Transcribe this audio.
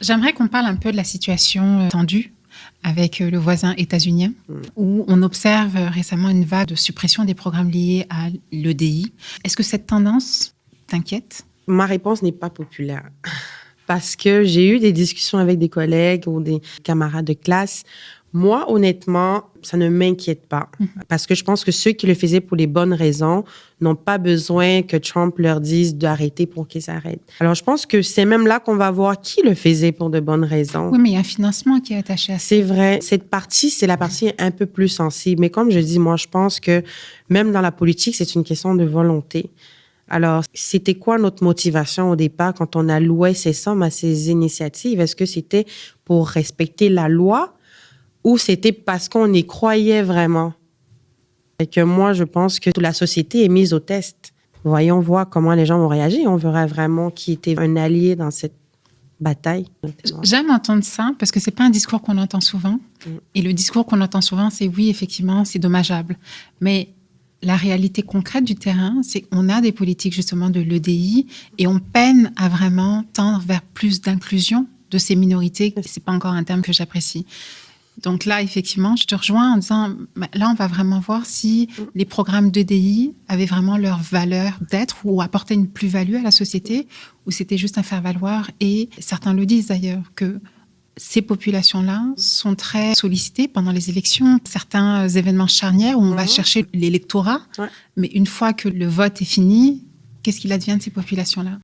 J'aimerais qu'on parle un peu de la situation tendue avec le voisin états-unien, où on observe récemment une vague de suppression des programmes liés à l'EDI. Est-ce que cette tendance t'inquiète? Ma réponse n'est pas populaire parce que j'ai eu des discussions avec des collègues ou des camarades de classe. Moi, honnêtement, ça ne m'inquiète pas parce que je pense que ceux qui le faisaient pour les bonnes raisons n'ont pas besoin que Trump leur dise d'arrêter pour qu'ils s'arrêtent. Alors, je pense que c'est même là qu'on va voir qui le faisait pour de bonnes raisons. Oui, mais il y a un financement qui est attaché à ça. C'est vrai. Cette partie, c'est la partie un peu plus sensible. Mais comme je dis, moi, je pense que même dans la politique, c'est une question de volonté. Alors, c'était quoi notre motivation au départ quand on allouait ces sommes à ces initiatives? Est-ce que c'était pour respecter la loi ou c'était parce qu'on y croyait vraiment? Et que moi, je pense que toute la société est mise au test. Voyons voir comment les gens vont réagir. On verra vraiment qui était un allié dans cette bataille. J'aime entendre ça parce que c'est pas un discours qu'on entend souvent. Et le discours qu'on entend souvent, c'est oui, effectivement, c'est dommageable. Mais la réalité concrète du terrain, c'est qu'on a des politiques justement de l'EDI et on peine à vraiment tendre vers plus d'inclusion de ces minorités. C'est pas encore un terme que j'apprécie. Donc là, effectivement, je te rejoins en disant, là, on va vraiment voir si les programmes d'EDI avaient vraiment leur valeur d'être ou apportaient une plus-value à la société ou c'était juste un faire-valoir. Et certains le disent d'ailleurs, que ces populations-là sont très sollicitées pendant les élections. Certains événements charnières où on va chercher l'électorat, mais une fois que le vote est fini, qu'est-ce qu'il advient de ces populations-là?